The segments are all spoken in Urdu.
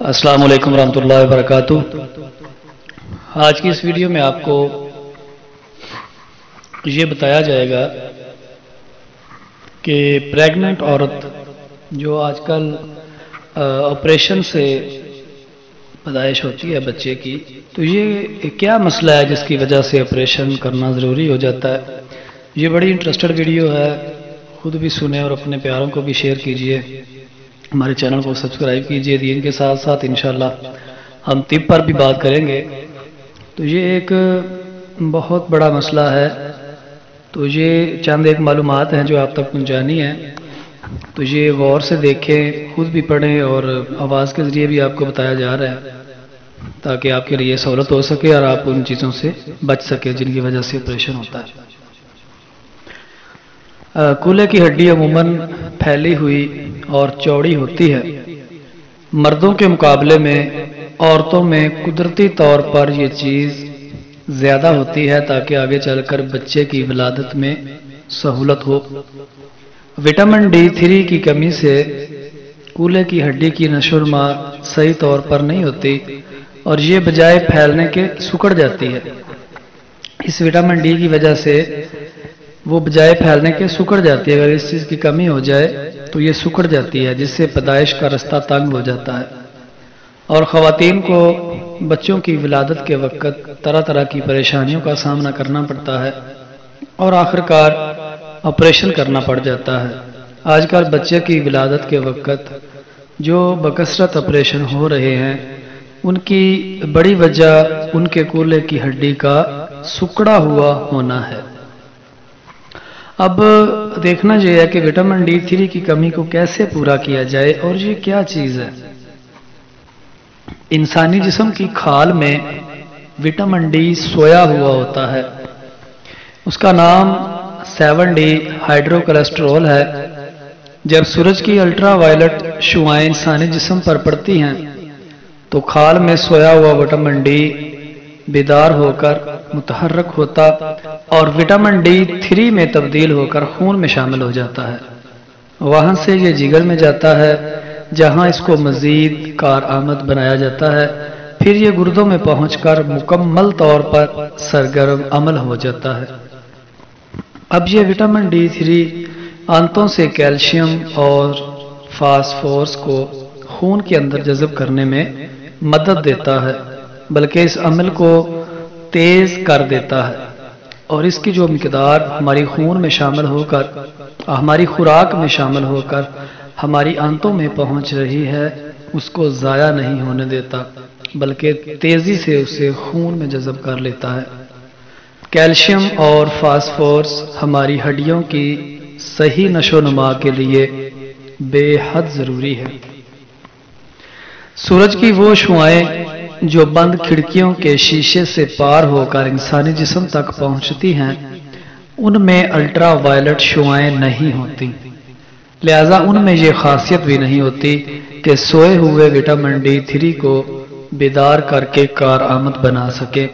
السلام علیکم ورحمۃ اللہ وبرکاتہ۔ آج کی اس ویڈیو میں آپ کو یہ بتایا جائے گا کہ پریگننٹ عورت جو آج کل آپریشن سے پیدائش ہوتی ہے بچے کی، تو یہ کیا مسئلہ ہے جس کی وجہ سے آپریشن کرنا ضروری ہو جاتا ہے۔ یہ بڑی انٹرسٹڈ ویڈیو ہے، خود بھی سنیں اور اپنے پیاروں کو بھی شیئر کیجئے، ہمارے چینل کو سبسکرائب کیجئے۔ دین کے ساتھ ساتھ انشاءاللہ ہم طب پر بھی بات کریں گے۔ تو یہ ایک بہت بڑا مسئلہ ہے، تو یہ چند ایک معلومات ہیں جو آپ تک پہنچانی ہیں، تو یہ غور سے دیکھیں، خود بھی پڑھیں، اور آواز کے ذریعے بھی آپ کو بتایا جا رہا ہے تاکہ آپ کے لیے سہولت ہو سکے اور آپ ان چیزوں سے بچ سکے جن کی وجہ سے آپریشن ہوتا ہے۔ کولے کی ہڈی عموماً پھیلی ہوئی اور چوڑی ہوتی ہے۔ مردوں کے مقابلے میں عورتوں میں قدرتی طور پر یہ چیز زیادہ ہوتی ہے تاکہ آگے چل کر بچے کی ولادت میں سہولت ہو۔ وٹامن D3 کی کمی سے کولے کی ہڈی کی نشو و نما صحیح طور پر نہیں ہوتی اور یہ بجائے پھیلنے کے سکڑ جاتی ہے۔ اس وٹامن D کی وجہ سے وہ بجائے پھیلنے کے سکڑ جاتی ہے۔ اگر اس چیز کی کمی ہو جائے تو یہ سکڑ جاتی ہے، جس سے پیدائش کا رستہ تنگ ہو جاتا ہے اور خواتین کو بچوں کی ولادت کے وقت طرح طرح کی پریشانیوں کا سامنا کرنا پڑتا ہے اور آخرکار آپریشن کرنا پڑ جاتا ہے۔ آج کل بچے کی ولادت کے وقت جو بکثرت آپریشن ہو رہے ہیں، ان کی بڑی وجہ ان کے کولے کی ہڈی کا سکڑا ہوا ہونا ہے۔ اب دیکھنا یہ ہے کہ وٹامن D3 کی کمی کو کیسے پورا کیا جائے، اور یہ کیا چیز ہے۔ انسانی جسم کی کھال میں وٹامن D سویا ہوا ہوتا ہے۔ اس کا نام 7D ہائیڈرو کولیسٹرول ہے۔ جب سورج کی الٹرا وائلٹ شعاعیں انسانی جسم پر پڑتی ہیں تو کھال میں سویا ہوا وٹامن D بیدار ہو کر متحرک ہوتا اور وٹامن D3 میں تبدیل ہو کر خون میں شامل ہو جاتا ہے۔ وہاں سے یہ جگر میں جاتا ہے جہاں اس کو مزید کارآمد بنایا جاتا ہے، پھر یہ گردوں میں پہنچ کر مکمل طور پر سرگرم عمل ہو جاتا ہے۔ اب یہ وٹامن D3 آنتوں سے کیلشیم اور فاسفورس کو خون کے اندر جذب کرنے میں مدد دیتا ہے، بلکہ اس عمل کو تیز کر دیتا ہے، اور اس کی جو مقدار ہماری خون میں شامل ہو کر، ہماری خوراک میں شامل ہو کر ہماری آنتوں میں پہنچ رہی ہے، اس کو ضائع نہیں ہونے دیتا بلکہ تیزی سے اسے خون میں جذب کر لیتا ہے۔ کیلشیم اور فاسفورس ہماری ہڈیوں کی صحیح نشو و نما کے لیے بے حد ضروری ہے۔ سورج کی وہ شعاعیں جو بند کھڑکیوں کے شیشے سے پار ہو کر انسانی جسم تک پہنچتی ہیں، ان میں الٹرا وائلٹ شعاعیں نہیں ہوتی، لہذا ان میں یہ خاصیت بھی نہیں ہوتی کہ سوئے ہوئے وٹامن D3 کو بیدار کر کے کارآمد بنا سکے۔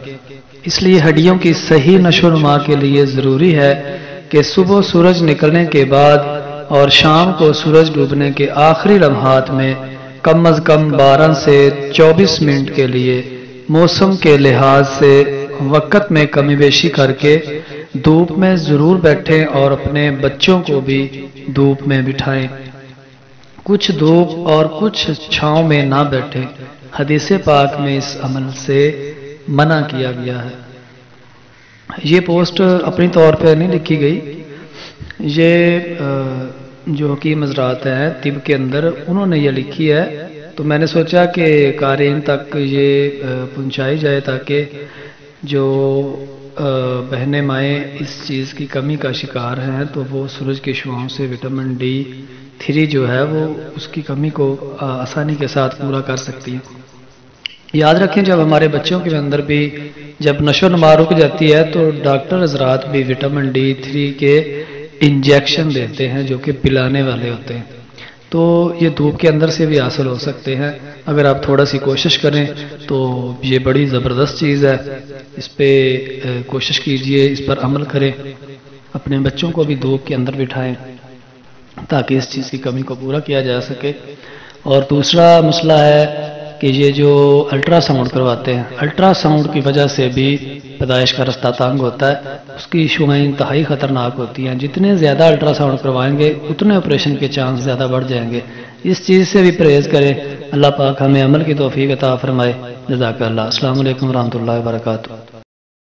اس لیے ہڈیوں کی صحیح نشو و نما کے لیے ضروری ہے کہ صبح سورج نکلنے کے بعد اور شام کو سورج ڈوبنے کے آخری لمحات میں کم از کم 12 سے 24 منٹ کے لیے موسم کے لحاظ سے وقت میں کمی بیشی کر کے دھوپ میں ضرور بیٹھیں اور اپنے بچوں کو بھی دھوپ میں بٹھائیں۔ کچھ دھوپ اور کچھ چھاؤں میں نہ بیٹھیں۔ حدیث پاک میں اس عمل سے منع کیا گیا ہے۔ یہ پوسٹ اپنی طور پہ نہیں لکھی گئی، یہ جو حکیم حضرات ہیں طب کے اندر انہوں نے یہ لکھی ہے، تو میں نے سوچا کہ قارئین تک یہ پہنچائی جائے تاکہ جو بہنیں مائیں اس چیز کی کمی کا شکار ہیں تو وہ سورج کی شعاعوں سے وٹامن D3 جو ہے وہ اس کی کمی کو آسانی کے ساتھ پورا کر سکتی ہیں۔ یاد رکھیں، جب ہمارے بچوں کے اندر بھی جب نشو و نما رک جاتی ہے تو ڈاکٹر حضرات بھی وٹامن D3 کے انجیکشن دیتے ہیں جو کہ پلانے والے ہوتے ہیں، تو یہ دھوپ کے اندر سے بھی حاصل ہو سکتے ہیں۔ اگر آپ تھوڑا سی کوشش کریں تو یہ بڑی زبردست چیز ہے، اس پہ کوشش کیجئے، اس پر عمل کریں، اپنے بچوں کو بھی دھوپ کے اندر بٹھائیں تاکہ اس چیز کی کمی کو پورا کیا جا سکے۔ اور دوسرا مسئلہ ہے کہ یہ جو الٹرا ساؤنڈ کرواتے ہیں، الٹرا ساؤنڈ کی وجہ سے بھی پیدائش کا رستہ تنگ ہوتا ہے، اس کی شعائیں انتہائی خطرناک ہوتی ہیں، جتنے زیادہ الٹرا ساؤنڈ کروائیں گے اتنے آپریشن کے چانس زیادہ بڑھ جائیں گے، اس چیز سے بھی پرہیز کریں۔ اللہ پاک ہمیں عمل کی توفیق عطا فرمائے۔ جزاک اللہ۔ السلام علیکم ورحمۃ اللہ وبرکاتہ۔